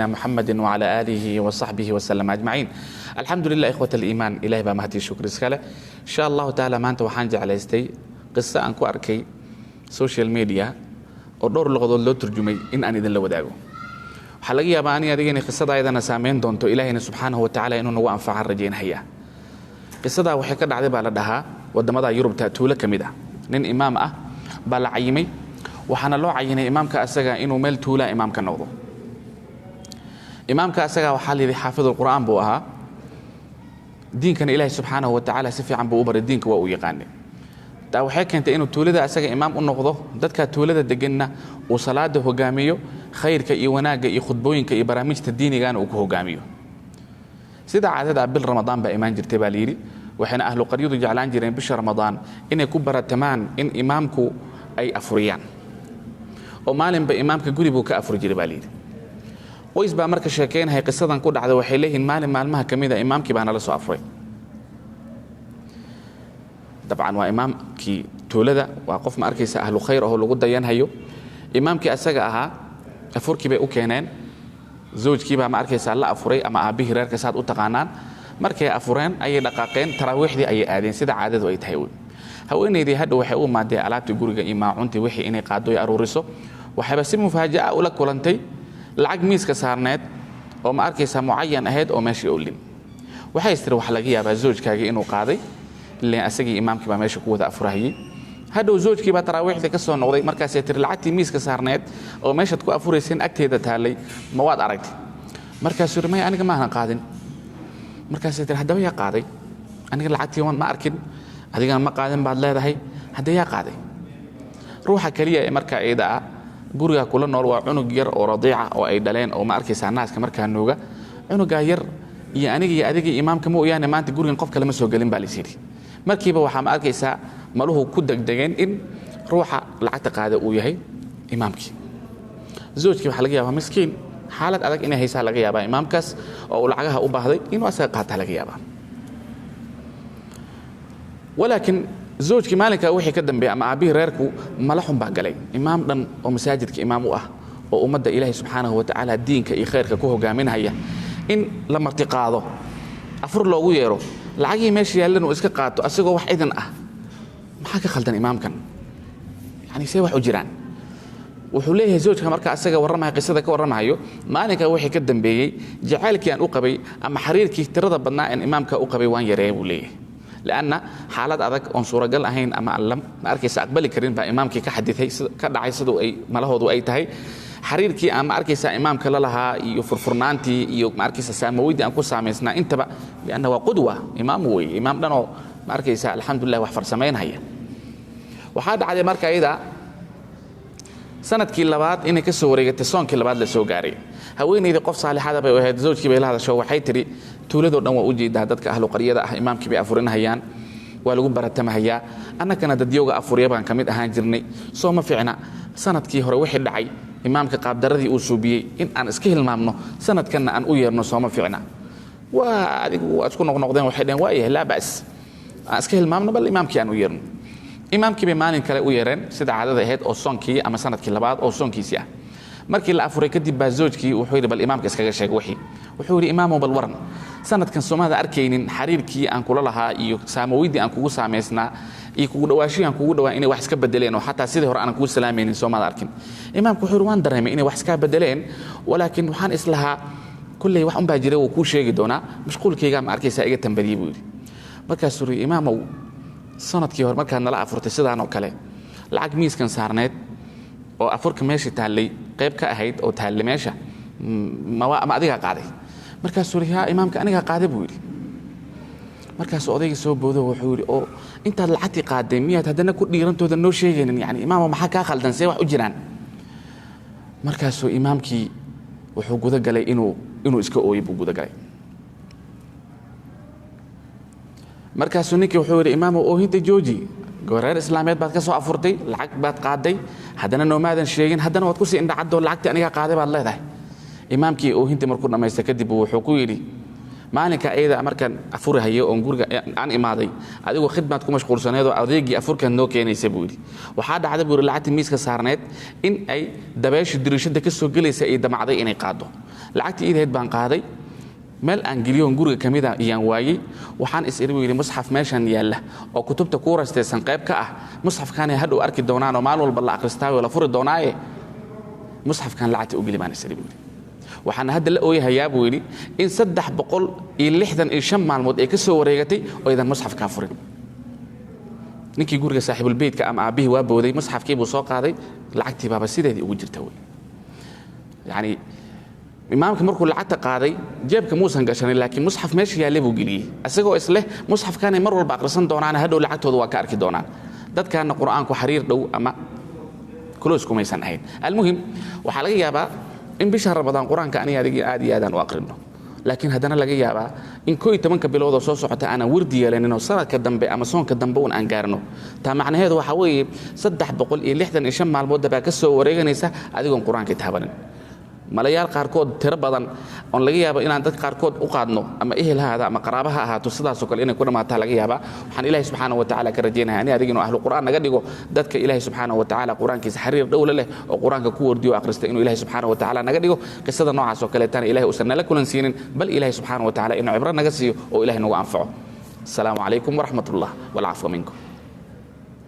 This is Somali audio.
محمد وعلى آله وصحبه وسلم أجمعين. الحمد لله إخوة الإيمان إلهي بمهدي شكر سكالة إن شاء الله تعالى ما أنت وحان جعليستي قصة أنكو أركي سوشيال ميديا ودور لغضو اللو ترجمي إن أني ذن لو داقو حلقي ياباني أديني قصة أيضا سامين دونتو إلهي سبحانه وتعالى إنه نوع أنفع الرجين هيا قصة وحكا عذب على دها ودمدا يرب تأتولة كميدا نين إمام بلا عيمي وحنا لو عيني إمامك أسجا إنه مل تولا إمامك نوضو إمامك أسجا وحالي حافظ القرآن بوها دين كان إلهي سبحانه وتعالى سفي عن بوبر الدين كوا ويقاني توحيد كنت إنه تولد أسجا إمام النقضه دتك تولد الدجنة وصلاته هجاميو خير كإيوناج يخطبوين كإبرامج الدين كانوا هجاميو سيدا عدد عبد رمضان بإيمان جرتباليري وحنا أهل قريض جعلان جرين بشهر رمضان إن كبر التمان إن إمامكو أي أفريان ومالن بإمامك قريبو كأفر جرباليري ويس بقى مركز شاكين هي قصة نقول على وحيليه مالن مالمها كميدا إمامك بأنا لسه أفري طبعا وإمامك تولد وقف مركز أهل خير أهل قد ينهيو إمامك أسجأها أفرك بأوكينين زوج كيبا مركز الله أفري أما أبيه رير كساد أتقانان مركز أفرين أي دقائقين تراويح دي أي آدين سيدا عدد ويتهيون haweenaydii hadda waxay u maadday alaabtii guriga imaacuntii wixii inay qaado ay aruuriso waxay si mufaaja'a ula kulantay lacag miiska saarneed oo ma arkaysa muayyan ahayd oo meeshii u lin waxay istir wax laga yaabaa zoojkaaga inuu qaaday ilaa asagii imaamkii baa meesha ku wada afurahayay hadda zoojkii baa taraawiixda ka soo noqday markaas ay tir lacagtii miiska saarneed oo meesha ku afuraysan agteeda taalay ma waad aragtay markaas urmay aniga ma ahan qaadin markaas ay tir hadaba yaa qaaday aniga lacagtii ma arkin adiga ma qaadan baad leedahay hadda yaa qaaday ruuxa kaliya ee marka ayda guriga kula nool waa cunug yar oo radiica oo ay dhaleen oo ma arkaysa naaska marka nooga cunuga yar iyo aniga iyo adiga imaamka ma oyaane maanta gurigan qof kale ma soo galin baa lisiri markiiba waxa ma arkaysa maluhu ku degdegeen in ruuxa lacagta qaada uu yahay imaamkii zoojkii waxa laga yaabaa miskiin xaalad adag inay haysaa laga yaabaa imaamkaas oo lacagaha u baahday inuu asaga qaata laga yaabaa ولكن زوجك مالك وحي كدن بي أما أبيه ريركو ملحهم باقلي إمام دن ومساجدك إمام وأمد إلهي سبحانه وتعالى دينك إخيرك كوهو قامين هيا إن لما ارتقاضه أفر له ويرو العقي ماشي يالن وإسكا قاتو أسيقو وح إذن ما حكا خلدن إمام كان يعني سيوح وجيران وحوليه زوجك مركا أسيقا ورمها قصدك ورمها يو مالك وحي كدن بي جعالك أن أقبي أما حريرك ترضى بناء أن إمامك أقبي وان يريبو ليه لأن حالات أذك أنصور قال أهين أما علم ما أركيس أقبل كريم بإمامك كحدثي كدعي صدو أي ملهود أي تهي حريرك أما أركيس إمامك لها يفرفرنانتي يو ما أركيس سامويدي أنكو سامسنا أنت بقى لأنه قدوة إمام وي إمام لنا ما أركيس الحمد لله وحفر سمين هي وحاد على مركا إذا سنة كيلوات إنك السورية تسون كيلوات للسوقاري هوين إذا قف صالح هذا بيوهد زوج كبير هذا شو حيتري تولدوا نوع وجد هذاك أهل قرية إمام كبير أفرنا هيان ولقوا برتم هيا أنا كان ديوجا أفريا بان كميد هانجرني صوم فينا سنة كي هو واحد دعي إمام كقاب درذي أوسوبي إن أنا سكيل مامنو سنة كنا أن أويرنا صوم فينا وأتكون نقدين واحدين وإيه لا بأس سكيل مامنو بل إمام كي أن أويرنا إمام كبير مالين كلا أويرن سيد عدد هيد أو صون كي أما سنة كي لبعض أو صون كي سيا markii la afuray kadib baa zoojkii wuxuu yiri bal imaamka iskaga sheeg wixii wuxuu yiri imaamu bal waran sanadkan Soomaalida arkaynin xariirkii aan kula lahaa iyo saamowidii aan kugu saameysnaa iyo kugu dhawaashii aan kugu dhawaa inay wax iska bedeleen oo hatta sidii hore aan kugu salaameeynin Soomaalida arkin imaamku wuxuu waan dareemay inay wax iska bedeleen walaakin waxaan islaha kulli wax un baa jiray oo ku sheegi doona mashquulkayga ma arkaysa iga tambadiyay buu yiri markaas uu imaamu sanadkii hore markaan nala afurtay sidaan oo kale lacag miiskan saarneed oo afurka meeshii taalay qayb ka ahayd oo taalay meesha ma adiga qaaday markaas uu yahay imaamka aniga qaaday buu yiri markaas odayga soo boodo wuxuu yiri oo inta lacagti qaaday miyaad hadana ku dhiirantooda noo sheegeen yani imaam maxaa ka khaldan say wax u jiraan markaas uu imaamkii wuxuu guda galay inuu iska ooyay buu guda galay markaas uu ninkii wuxuu yiri imaam oo hinta jooji goreer islaameed baad ka soo afurtay lacag baad qaaday hadana noomaadan sheegin hadana waad ku sii indhacado lacagta aniga qaaday baad leedahay imaamkii oo hinta markuu dhameystay kadib wuxuu ku yiri maalinka ayda markan afurahayo oo guriga aan imaaday adigoo khidmad ku mashquulsaneedo adeegii afurkan noo keenaysay buu yiri waxa dhacday buu lacagta miiska saarneed in ay dabeesho dirishada ka soo galaysa ay damacday inay qaado lacagtii iidayd baan qaaday meel aan geliyoon guriga ka mida iyaan waayey waxaan is iri yidhi musxaf meeshan yaalla oo kutubta ku rastaysan qayb ka ah musxafkaanay hadhow arki doonaan oo maalin walba la akhristaayoo la furi doonaaye musxafkan lacagta u geli baan is iri buu yidhi waxaan hadda la ooyahayaa buu yidhi in 365 maalmood ay ka soo wareegatay oo idan musxafkaa furin ninkii guriga saaxiibulbeydka ama aabbihii waa booday musxafkii buu soo qaaday lacagtii baaba sideedii ugu jirta wey yani imaamka markuu lacagta qaaday jeebka muusan gashanin laakiin musxaf meesha yaallay buu geliyey isagoo isleh musxafkaanay mar walba akhrisan doonaan hadhow lacagtooda waa ka arki doonaan dadkaana qur'aanku xariir dhow ama kuloos kumaysan ahayn almuhim waxaa laga yaabaa in bisha ramadaan qur'aanka aniga adigii aad iyo aadaan u aqrino laakiin haddana laga yaabaa in 11 bilood oo soo socota aanan wardi yeelanin oo sanadka dambe ama soonka dambe aan gaarno taa macnaheedu waxa weeye 365 maalmood baa ka soo wareeganaysa adigoon qur'aanka taabanin malayaal qaarkood tiro badan oo laga yaabo inaan dad qaarkood u qaadno ama ehel haada ama qaraabo ha ahaato sidaas oo kale inay ku dhamaataa laga yaabaa waxaan ilaahay subxaanahu wa tacaala ka rajaynayaa in adigina ahlu qur'aan naga dhigo dadka ilaahay subxaanahu wa tacaala qur'aankiisa xiriir dhowl leh oo qur'aanka ku wardiyo akhrista inuu ilaahay subxaanahu wa tacaala naga dhigo qisada noocaas oo kale tan ilaahay uusan nala kulan siinin bal ilaahay subxaanahu wa tacaala inuu cibro naga siiyo oo ilaahay nagu anfaco السلام عليكم ورحمة الله والعفو منكم